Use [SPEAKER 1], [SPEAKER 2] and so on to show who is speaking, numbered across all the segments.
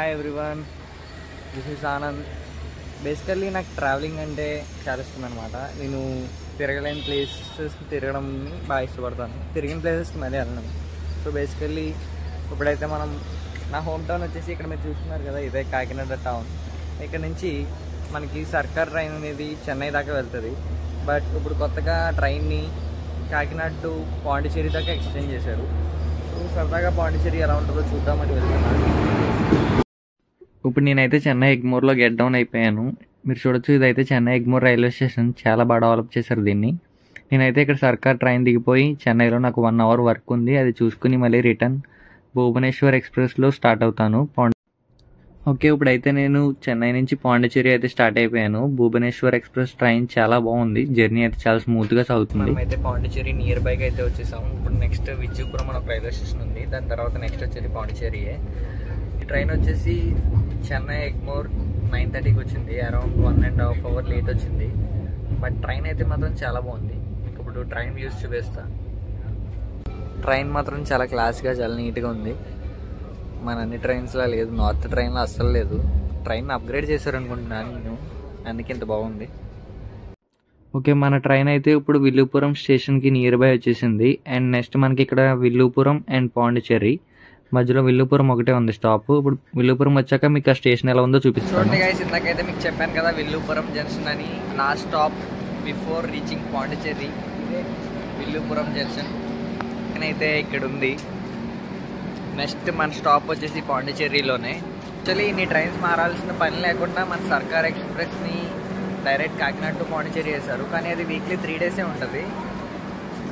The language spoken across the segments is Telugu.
[SPEAKER 1] Hi everyone, this is Anand. Basically నాకు ట్రావెలింగ్ అంటే చాలా ఇష్టం అనమాట. నేను తిరగలేని ప్లేసెస్ తిరగడంని బాగా ఇష్టపడతాను. తిరిగిన ప్లేసెస్కి మళ్ళీ వెళ్ళను. సో బేసికల్లీ ఇప్పుడైతే మనం నా హోమ్ టౌన్ వచ్చేసి ఇక్కడ మీరు చూస్తున్నారు కదా, ఇదే కాకినాడ టౌన్. ఇక్కడ నుంచి మనకి సర్కార్ ట్రైన్ అనేది చెన్నై దాకా వెళ్తుంది. బట్ ఇప్పుడు కొత్తగా ట్రైన్ని కాకినాడ టు పాండిచ్చేరి దాకా ఎక్స్టెండ్ చేశారు. సో సరదాగా పాండిచ్చేరి ఎలా ఉంటుందో చూద్దామని వెళ్తున్నాను. ఇప్పుడు నేనైతే చెన్నై ఎగ్మోర్లో గెట్ డౌన్ అయిపోయాను. మీరు చూడొచ్చు, ఇదైతే చెన్నై ఎగ్మోర్ రైల్వే స్టేషన్. చాలా బాగా డెవలప్ చేశారు దీన్ని. నేనైతే ఇక్కడ సర్కార్ ట్రైన్ దిగిపోయి చెన్నైలో నాకు 1 అవర్ వర్క్ ఉంది, అది చూసుకుని మళ్ళీ రిటర్న్ భువనేశ్వర్ ఎక్స్ప్రెస్లో స్టార్ట్ అవుతాను. ఓకే, ఇప్పుడైతే నేను చెన్నై నుంచి పాండిచ్చేరి అయితే స్టార్ట్ అయిపోయాను. భువనేశ్వర్ ఎక్స్ప్రెస్ ట్రైన్ చాలా బాగుంది, జర్నీ అయితే చాలా స్మూత్గా సాగుతుంది. మనమైతే పాండిచ్చేరి నియర్ బైకి అయితే వచ్చేసాము. ఇప్పుడు నెక్స్ట్ విజయపురం మన రైల్వే స్టేషన్ ఉంది, దాని తర్వాత నెక్స్ట్ వచ్చేది పాండిచ్చేరియే. ఈ ట్రైన్ వచ్చేసి చెన్నై ఎగ్మోర్ 9:30కి వచ్చింది. అరౌండ్ 1.5 అవర్ లేట్ వచ్చింది. బట్ ట్రైన్ అయితే మాత్రం చాలా బాగుంది. మీకు ఇప్పుడు ట్రైన్ వ్యూస్ చూపిస్తా. ట్రైన్ మాత్రం చాలా క్లాస్గా, చాలా నీట్గా ఉంది. మన అన్ని ట్రైన్స్లో లేదు, నార్త్ ట్రైన్లో అస్సలు లేదు. ట్రైన్ అప్గ్రేడ్ చేశారనుకుంటున్నాను నేను, అందుకే ఇంత బాగుంది. ఓకే, మన ట్రైన్ అయితే ఇప్పుడు విల్లుపురం స్టేషన్కి నియర్ బై వచ్చేసింది. అండ్ నెక్స్ట్ మనకి ఇక్కడ విల్లుపురం అండ్ పాండిచ్చేరి మధ్యలో విల్లుపురం ఒకటే ఉంది స్టాప్. ఇప్పుడు విల్లుపురం వచ్చాక మీకు ఆ స్టేషన్ ఎలా ఉందో చూపిస్తాను. గైస్, ఇందాకైతే మీకు చెప్పాను కదా విల్లుపురం జంక్షన్ అని. Last stop before reaching Pondicherry ఇదే విల్లుపురం జంక్షన్ అయితే ఇక్కడ ఉంది. నెక్స్ట్ మన స్టాప్ వచ్చేసి పాండిచ్చేరిలోనే. యాక్చువల్లీ ఇన్ని ట్రైన్స్ మారాల్సిన పని లేకుండా మన సర్కార్ ఎక్స్ప్రెస్ని డైరెక్ట్ కాకినాడ టు పాండిచ్చేరి చేశారు. కానీ అది వీక్లీ 3 డేసే ఉంటుంది.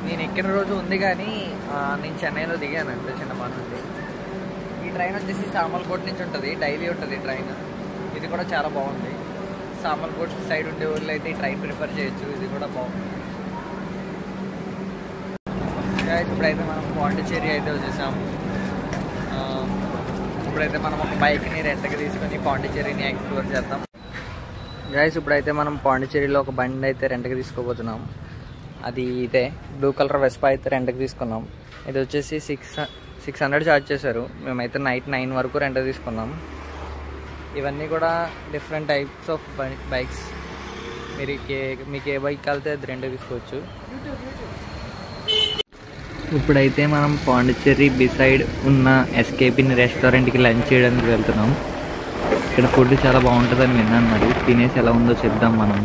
[SPEAKER 1] నేను ఎక్కిన రోజు ఉంది, కానీ నేను చెన్నైలో దిగాను అంతే, చిన్న పని ఉంది. ఈ ట్రైన్ వచ్చేసి సామర్లకోట నుంచి ఉంటుంది, డైలీ ఉంటుంది ట్రైన్. ఇది కూడా చాలా బాగుంది. సామర్లకోట సైడ్ ఉండే వాళ్ళు అయితే ఈ ట్రైన్ ప్రిఫర్ చేయొచ్చు, ఇది కూడా బాగుంది. ఇప్పుడైతే మనం పాండిచ్చేరి అయితే వచ్చేసాము. ఇప్పుడైతే మనం ఒక బైక్ని రెంట్కి తీసుకొని పాండిచ్చేరిని ఎక్స్ప్లోర్ చేద్దాం. గైస్, ఇప్పుడైతే మనం పాండిచ్చేరిలో ఒక బండి అయితే రెంట్కి తీసుకోబోతున్నాం. అది ఇదే బ్లూ కలర్ వెస్పా అయితే రెంట్కి తీసుకున్నాం. ఇది వచ్చేసి 600 ఛార్జ్ చేశారు. మేమైతే నైట్ 9 వరకు రెంట్ తీసుకున్నాం. ఇవన్నీ కూడా డిఫరెంట్ టైప్స్ ఆఫ్ బైక్స్. మీకు ఏ బైక్ కలితే అది రెంట్కి తీసుకోవచ్చు. ఇప్పుడైతే మనం పాండిచ్చేరి బిసైడ్ ఉన్న ఎస్కేప్ ఇన్ రెస్టారెంట్కి లంచ్ చేయడానికి వెళ్తున్నాం. ఇక్కడ ఫుడ్ చాలా బాగుంటుందని విన్నాను, మరి తినేసి ఎలా ఉందో చెప్దాం మనం.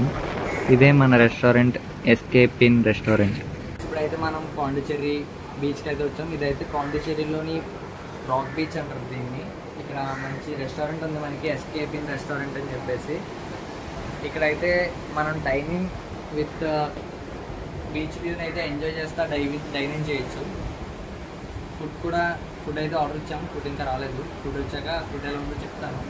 [SPEAKER 1] ఇదే మన రెస్టారెంట్, ఎస్కేప్ ఇన్ రెస్టారెంట్. ఇప్పుడైతే మనం పాండిచ్చేరి బీచ్కి అయితే వచ్చాం. ఇదైతే పాండిచ్చేరిలోని రాక్ బీచ్ అంటారు దీన్ని. ఇక్కడ మంచి రెస్టారెంట్ ఉంది మనకి, ఎస్కేప్ ఇన్ రెస్టారెంట్ అని చెప్పేసి. ఇక్కడైతే మనం డైనింగ్ విత్ బీచ్ వ్యూని అయితే ఎంజాయ్ చేస్తా డైనింగ్ చేయొచ్చు. ఫుడ్ అయితే ఆర్డర్ ఇచ్చాము, ఫుడ్ ఇంకా రాలేదు. ఫుడ్ వచ్చాక ఫుడ్ ఎలా ఉందో చెప్తాను.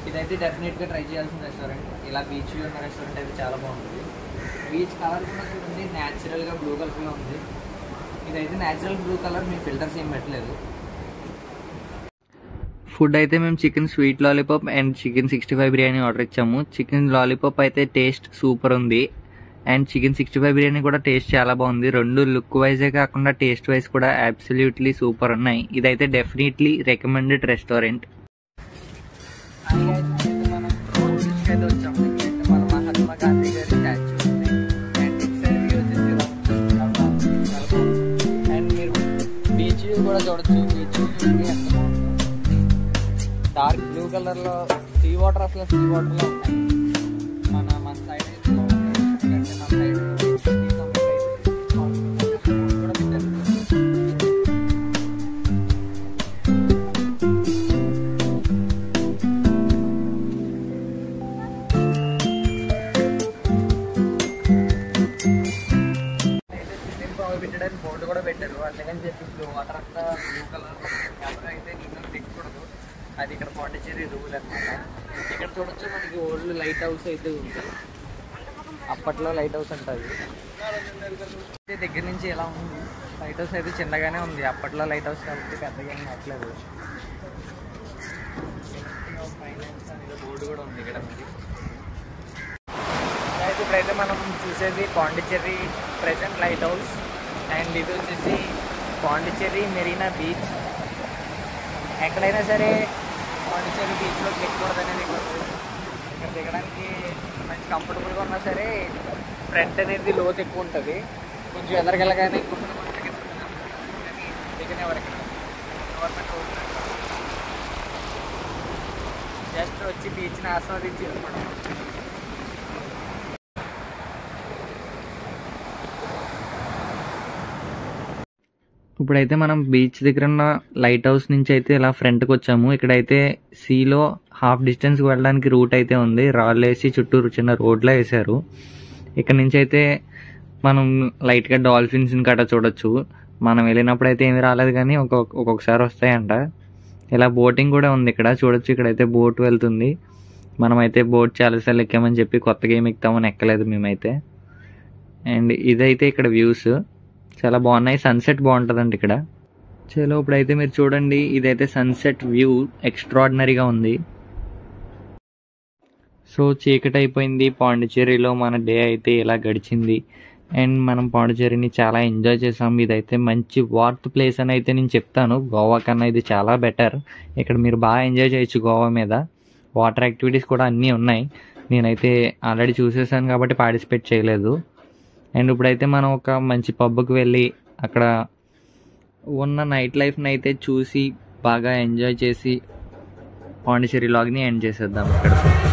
[SPEAKER 1] ఇదైతే డెఫినెట్గా ట్రై చేయాల్సిన రెస్టారెంట్. ఇలా బీచ్ వ్యూ ఉన్న రెస్టారెంట్ అయితే చాలా బాగుంటుంది. బీచ్ కలర్ కూడా చూడండి, న్యాచురల్గా బ్లూ కలర్లో ఉంది. ఇదైతే న్యాచురల్ బ్లూ కలర్, మేము ఫిల్టర్స్ ఏం పెట్టలేదు. ఫుడ్ అయితే మేము chicken sweet lollipop and chicken 65 biryani order ఇచ్చాము. చికెన్ లాలీపాప్ అయితే టేస్ట్ సూపర్ ఉంది, అండ్ చికెన్ 65 బిర్యానీ కూడా టేస్ట్ చాలా బాగుంది. రెండు లుక్ వైజే కాకుండా టేస్ట్ వైజ్ కూడా అబ్సల్యూట్లీ సూపర్ ఉన్నాయి. ఇదైతే డెఫినెట్లీ రికమెండెడ్ రెస్టారెంట్. మన మహాత్మా గాంధీ గారి స్టాచ్యూ ఉంది. అండ్ ఇటు సైడ్ వ్యూ వచ్చేసి అండ్ మీరు బీచ్ వ్యూ కూడా చూడొచ్చు. బీచ్ వ్యూ చూడండి ఎంత బాగుందో. డార్క్ బ్లూ కలర్లో సీ వాటర్, అసలు సీ వాటర్లో ఉంటాయి. మన సైడ్ అయితే మన సైడ్ కూడా పెట్టారు. పెట్టడానికి బోర్డు కూడా పెట్టారు. అందుకని చెప్పి బ్లూ వాటర్ అంతా బ్లూ కలర్ ఎవరు అయితే నీళ్ళు దిగకూడదు. అది ఇక్కడ పాండిచ్చేరి రూల్ అనమాట. ఇక్కడ చూడొచ్చు మనకి ఓల్డ్ లైట్ హౌస్ అయితే ఉంది. అప్పట్లో లైట్ హౌస్ ఉంటుంది. దగ్గర నుంచి ఎలా ఉంది, లైట్ హౌస్ అయితే చిన్నగానే ఉంది. అప్పట్లో లైట్ హౌస్ కాబట్టి పెద్దగా నచ్చలేదు. ఫైనాన్స్ అనేది బోర్డు కూడా ఉంది ఇక్కడ మనకి. ఇప్పుడైతే మనం చూసేది Pondicherry present light house. And ఇది వచ్చేసి పాండిచ్చేరి మెరీనా బీచ్. ఎక్కడైనా సరే పాండిచ్చేరి బీచ్లో దిగకూడదు అనేది ఇక్కడ ఇక్కడ దిగడానికి మంచి కంఫర్టబుల్గా ఉన్నా సరే ఫ్రంట్ అనేది లోతు ఎక్కువ ఉంటుంది, కొంచెం ఎదరికెళ్ళగానే దిగనేవారు ఇక్కడ గవర్నమెంట్ రోడ్ జస్ట్ వచ్చి బీచ్ని ఆస్వాదించి వెళ్ళిపోవడం. ఇప్పుడైతే మనం బీచ్ దగ్గర ఉన్న లైట్ హౌస్ నుంచి అయితే ఇలా ఫ్రంట్కి వచ్చాము. ఇక్కడైతే సీలో హాఫ్ డిస్టెన్స్కి వెళ్ళడానికి రూట్ అయితే ఉంది, రాళ్ళు వేసి చుట్టూరు చిన్న రోడ్లా వేశారు. ఇక్కడ నుంచి అయితే మనం లైట్గా డాల్ఫిన్స్ని గట్రా చూడొచ్చు. మనం వెళ్ళినప్పుడు అయితే ఏమీ రాలేదు కానీ ఒక్కొక్కసారి వస్తాయంట. ఇలా బోటింగ్ కూడా ఉంది ఇక్కడ చూడొచ్చు. ఇక్కడైతే బోట్ వెళ్తుంది. మనమైతే బోట్ చాలాసార్లు ఎక్కామని చెప్పి కొత్తగా ఏమి ఎక్కుతామని ఎక్కలేదు మేమైతే. అండ్ ఇదైతే ఇక్కడ వ్యూస్ చాలా బాగున్నాయి, సన్సెట్ బాగుంటుందండి ఇక్కడ. చలో ఇప్పుడైతే మీరు చూడండి, ఇదైతే సన్సెట్ వ్యూ ఎక్స్ట్రాడినరీగా ఉంది. సో చీకటి అయిపోయింది, పాండిచ్చేరిలో మన డే అయితే ఇలా గడిచింది. అండ్ మనం పాండిచ్చేరిని చాలా ఎంజాయ్ చేసాం. ఇదైతే మంచి వర్త్ ప్లేస్ అని అయితే నేను చెప్తాను. గోవా కన్నా ఇది చాలా బెటర్. ఇక్కడ మీరు బాగా ఎంజాయ్ చేయొచ్చు గోవా మీద. వాటర్ యాక్టివిటీస్ కూడా అన్నీ ఉన్నాయి. నేనైతే ఆల్రెడీ చూసేసాను కాబట్టి పార్టిసిపేట్ చేయలేదు. అండ్ ఇప్పుడైతే మనం ఒక మంచి పబ్కి వెళ్ళి అక్కడ ఉన్న నైట్ లైఫ్ని అయితే చూసి బాగా ఎంజాయ్ చేసి పాండిచ్చేరి లాగ్ని ఎండ్ చేసేద్దాం ఇక్కడ.